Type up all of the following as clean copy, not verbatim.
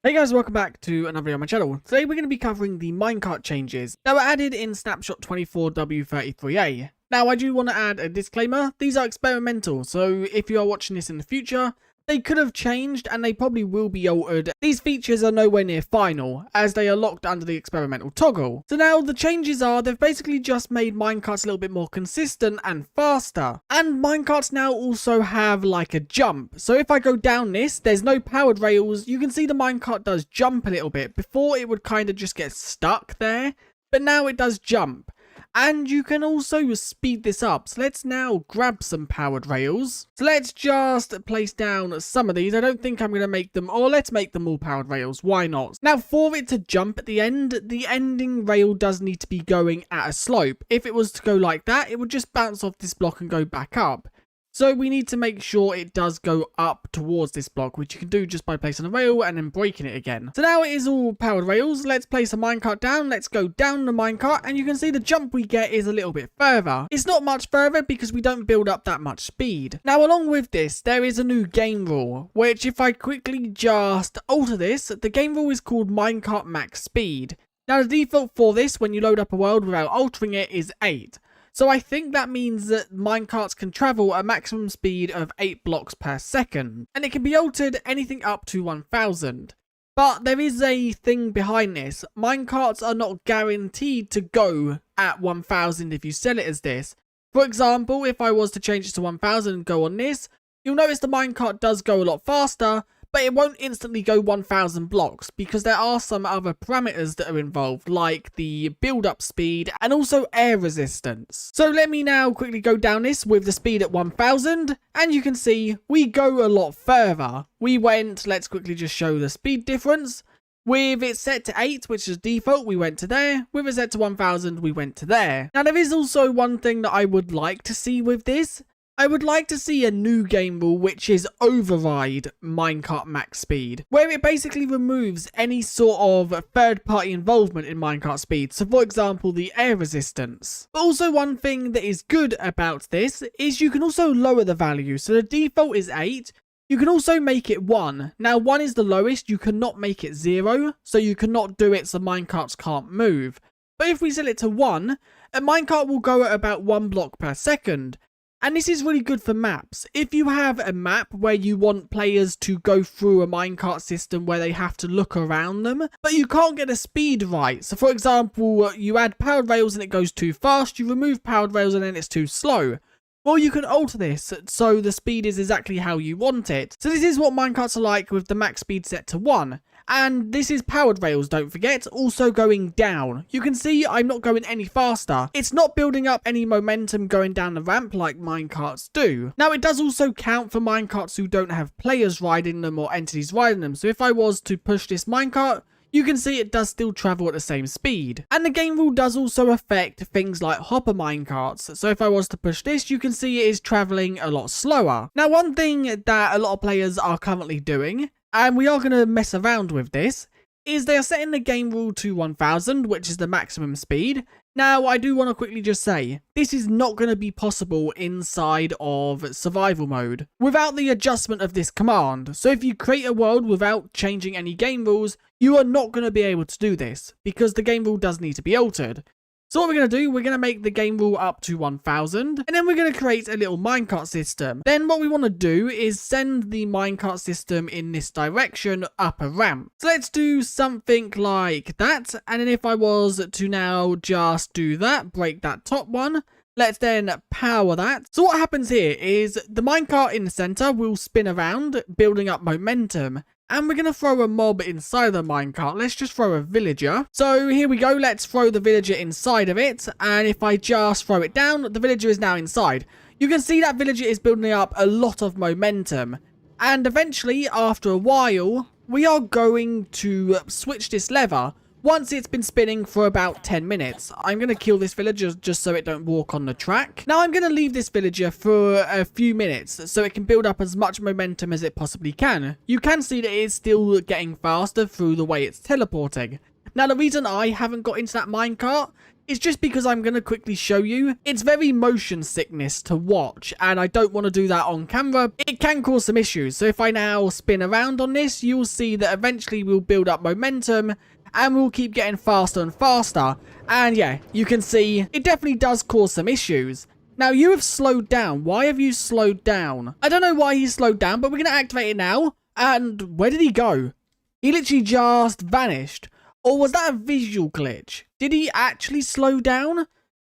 Hey guys, welcome back to another video on my channel. Today we're going to be covering the minecart changes that were added in snapshot 24W33A. Now I do want to add a disclaimer, these are experimental, so if you are watching this in the future, they could have changed and they probably will be altered. These features are nowhere near final, as they are locked under the experimental toggle. So now the changes are, they've basically just made minecarts a little bit more consistent and faster. And minecarts now also have like a jump. So if I go down this, there's no powered rails. You can see the minecart does jump a little bit. Before it would kind of just get stuck there, but now it does jump. And you can also speed this up. So let's now grab some powered rails. So let's just place down some of these. I don't think I'm going to make them, or let's make them all powered rails. Why not? Now for it to jump at the end, the ending rail does need to be going at a slope. If it was to go like that, it would just bounce off this block and go back up. So we need to make sure it does go up towards this block, which you can do just by placing a rail and then breaking it again. So now it is all powered rails. Let's place a minecart down. Let's go down the minecart and you can see the jump we get is a little bit further. It's not much further because we don't build up that much speed. Now along with this, there is a new game rule, which if I quickly just alter this, the game rule is called minecart max speed. Now the default for this when you load up a world without altering it is 8. So I think that means that minecarts can travel a maximum speed of 8 blocks per second. And it can be altered anything up to 1000. But there is a thing behind this. Minecarts are not guaranteed to go at 1000 if you sell it as this. For example, if I was to change it to 1000 and go on this, you'll notice the minecart does go a lot faster, but it won't instantly go 1000 blocks because there are some other parameters that are involved, like the build-up speed and also air resistance. So let me now quickly go down this with the speed at 1000 and you can see we go a lot further. We went, let's quickly just show the speed difference. With it set to 8, which is default, we went to there. With it set to 1000, we went to there. Now there is also one thing that I would like to see with this. I would like to see a new game rule which is override minecart max speed, where it basically removes any sort of third-party involvement in minecart speed, so for example the air resistance. But also one thing that is good about this is you can also lower the value, so the default is 8, you can also make it 1. Now 1 is the lowest, you cannot make it 0, so you cannot do it so minecarts can't move. But if we set it to 1, a minecart will go at about 1 block per second. And this is really good for maps. If you have a map where you want players to go through a minecart system where they have to look around them, but you can't get the speed right. So for example, you add powered rails and it goes too fast, you remove powered rails and then it's too slow. Well, you can alter this so the speed is exactly how you want it. So this is what minecarts are like with the max speed set to 1. And this is powered rails, don't forget, also going down. You can see I'm not going any faster. It's not building up any momentum going down the ramp like minecarts do. Now it does also count for minecarts who don't have players riding them or entities riding them. So if I was to push this minecart, you can see it does still travel at the same speed. And the game rule does also affect things like hopper minecarts. So if I was to push this, you can see it is traveling a lot slower. Now one thing that a lot of players are currently doing, and we are going to mess around with this, is they are setting the game rule to 1000, which is the maximum speed. Now, I do want to quickly just say, this is not going to be possible inside of survival mode without the adjustment of this command. So if you create a world without changing any game rules, you are not going to be able to do this because the game rule does need to be altered. So what we're going to do, we're going to make the game rule up to 1000, and then we're going to create a little minecart system. Then what we want to do is send the minecart system in this direction up a ramp. So let's do something like that, and then if I was to now just do that, break that top one, let's then power that. So what happens here is the minecart in the center will spin around, building up momentum. And we're going to throw a mob inside the minecart. Let's just throw a villager. So here we go. Let's throw the villager inside of it. And if I just throw it down, the villager is now inside. You can see that villager is building up a lot of momentum. And eventually, after a while, we are going to switch this lever. Once it's been spinning for about 10 minutes, I'm going to kill this villager just so it don't walk on the track. Now I'm going to leave this villager for a few minutes so it can build up as much momentum as it possibly can. You can see that it is still getting faster through the way it's teleporting. Now the reason I haven't got into that minecart It's just because I'm going to quickly show you. It's very motion sickness to watch, and I don't want to do that on camera. It can cause some issues. So if I now spin around on this, you'll see that eventually we'll build up momentum and we'll keep getting faster and faster. And yeah, you can see it definitely does cause some issues. Now, you have slowed down. Why have you slowed down? I don't know why he slowed down, but we're going to activate it now. And where did he go? He literally just vanished. Or was that a visual glitch? Did he actually slow down?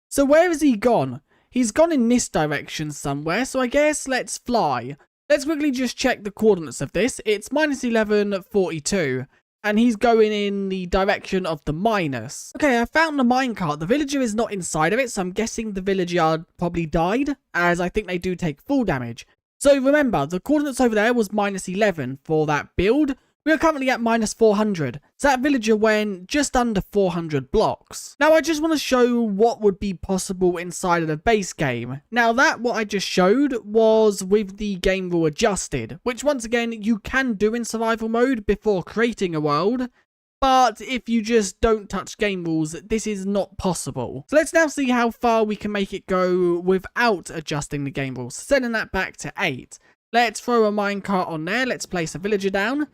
So where has he gone? He's gone in this direction somewhere, so I guess let's fly. Let's quickly just check the coordinates of this. It's -1142, and he's going in the direction of the minus. Okay, I found the minecart. The villager is not inside of it, so I'm guessing the villager probably died, as I think they do take full damage. So remember, the coordinates over there was -11 for that build. We are currently at -400, so that villager went just under 400 blocks. Now I just want to show what would be possible inside of the base game. Now what I just showed was with the game rule adjusted, which once again you can do in survival mode before creating a world, but if you just don't touch game rules, this is not possible. So let's now see how far we can make it go without adjusting the game rules. Sending that back to 8. Let's throw a minecart on there, let's place a villager down.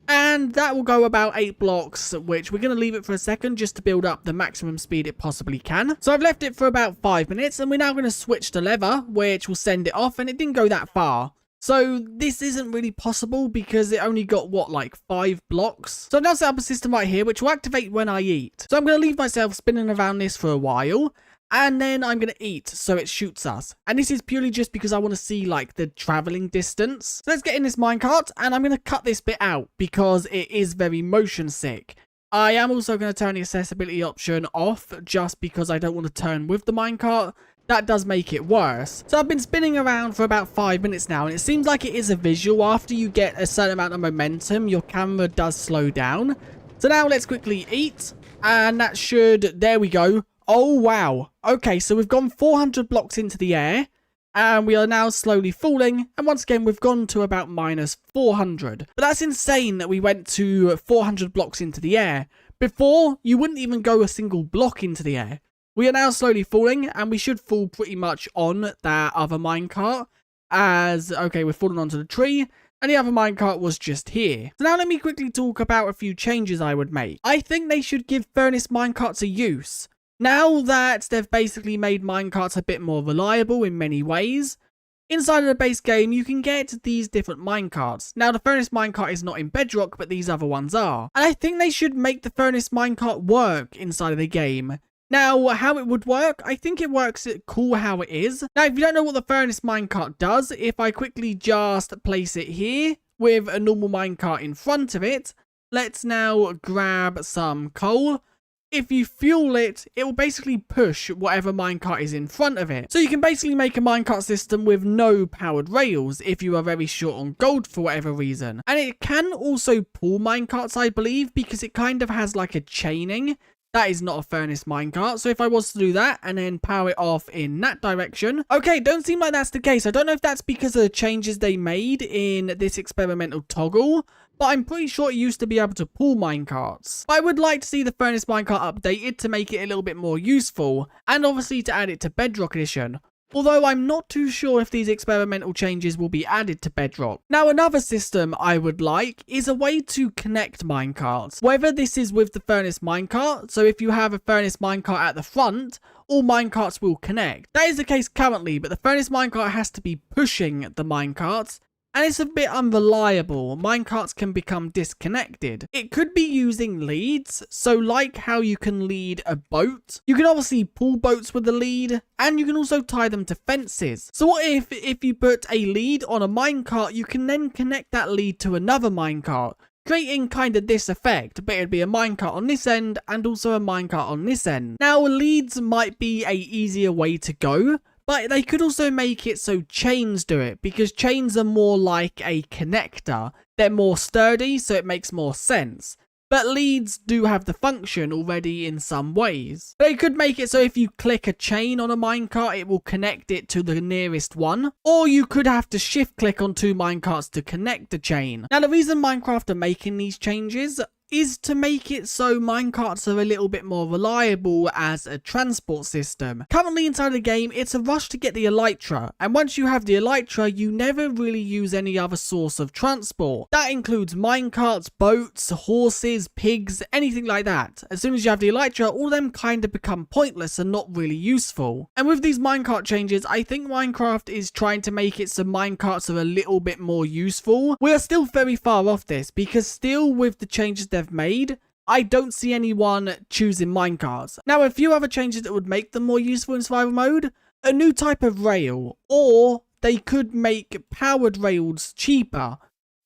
And that will go about 8 blocks, which we're going to leave it for a second just to build up the maximum speed it possibly can. So I've left it for about 5 minutes, and we're now going to switch the lever, which will send it off, and it didn't go that far. So this isn't really possible because it only got, what, like 5 blocks? So I've now set up a system right here, which will activate when I eat. So I'm going to leave myself spinning around this for a while. And then I'm going to eat, so it shoots us. And this is purely just because I want to see, like, the traveling distance. So let's get in this minecart, and I'm going to cut this bit out because it is very motion sick. I am also going to turn the accessibility option off just because I don't want to turn with the minecart. That does make it worse. So I've been spinning around for about 5 minutes now, and it seems like it is a visual. After you get a certain amount of momentum, your camera does slow down. So now let's quickly eat, and that should, there we go. Oh, wow. Okay, so we've gone 400 blocks into the air, and we are now slowly falling, and once again, we've gone to about -400. But that's insane that we went to 400 blocks into the air. Before, you wouldn't even go a single block into the air. We are now slowly falling, and we should fall pretty much on that other minecart, as, okay, we're falling onto the tree, and the other minecart was just here. So now let me quickly talk about a few changes I would make. I think they should give furnace minecarts a use. Now that they've basically made minecarts a bit more reliable in many ways, inside of the base game you can get these different minecarts. Now the furnace minecart is not in Bedrock, but these other ones are. And I think they should make the furnace minecart work inside of the game. Now, how it would work, I think it works cool how it is. Now, if you don't know what the furnace minecart does, if I quickly just place it here with a normal minecart in front of it, let's now grab some coal. If you fuel it, it will basically push whatever minecart is in front of it. So you can basically make a minecart system with no powered rails if you are very short on gold for whatever reason. And it can also pull minecarts, I believe, because it kind of has like a chaining. That is not a furnace minecart. So if I was to do that and then power it off in that direction. Okay, don't seem like that's the case. I don't know if that's because of the changes they made in this experimental toggle, but I'm pretty sure it used to be able to pull minecarts. I would like to see the furnace minecart updated to make it a little bit more useful, and obviously to add it to Bedrock Edition. Although I'm not too sure if these experimental changes will be added to Bedrock. Now another system I would like is a way to connect minecarts. Whether this is with the furnace minecart, so if you have a furnace minecart at the front, all minecarts will connect. That is the case currently, but the furnace minecart has to be pushing the minecarts, and it's a bit unreliable. Minecarts can become disconnected. It could be using leads, so like how you can lead a boat, you can obviously pull boats with the lead, and you can also tie them to fences. So what if you put a lead on a minecart, you can then connect that lead to another minecart, creating kind of this effect, but it'd be a minecart on this end and also a minecart on this end. Now leads might be a easier way to go, but they could also make it so chains do it, because chains are more like a connector. They're more sturdy, so it makes more sense. But leads do have the function already in some ways. They could make it so if you click a chain on a minecart, it will connect it to the nearest one. Or you could have to shift click on 2 minecarts to connect the chain. Now the reason Minecraft are making these changes is to make it so minecarts are a little bit more reliable as a transport system. Currently inside the game, it's a rush to get the elytra, and once you have the elytra, you never really use any other source of transport. That includes minecarts, boats, horses, pigs, anything like that. As soon as you have the elytra, all of them kind of become pointless and not really useful. And with these minecart changes, I think Minecraft is trying to make it so minecarts are a little bit more useful. We are still very far off this, because still with the changes they've made, I don't see anyone choosing minecarts. Now, a few other changes that would make them more useful in survival mode: a new type of rail, or they could make powered rails cheaper,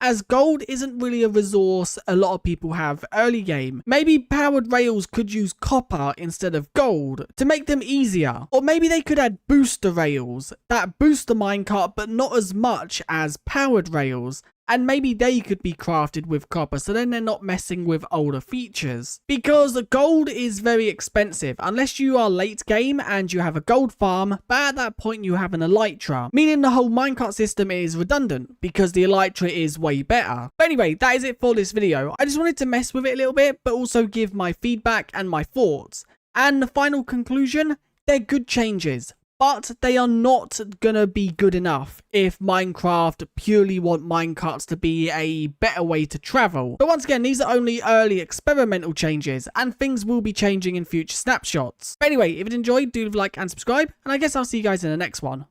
as gold isn't really a resource a lot of people have early game. Maybe powered rails could use copper instead of gold to make them easier. Or maybe they could add booster rails that boost the minecart but not as much as powered rails. And maybe they could be crafted with copper, so then they're not messing with older features. Because gold is very expensive, unless you are late game and you have a gold farm, but at that point you have an elytra, meaning the whole minecart system is redundant, because the elytra is way better. But anyway, that is it for this video. I just wanted to mess with it a little bit, but also give my feedback and my thoughts. And the final conclusion, they're good changes, but they are not gonna be good enough if Minecraft purely want minecarts to be a better way to travel. But once again, these are only early experimental changes, and things will be changing in future snapshots. But anyway, if you enjoyed, do leave a like and subscribe, and I guess I'll see you guys in the next one.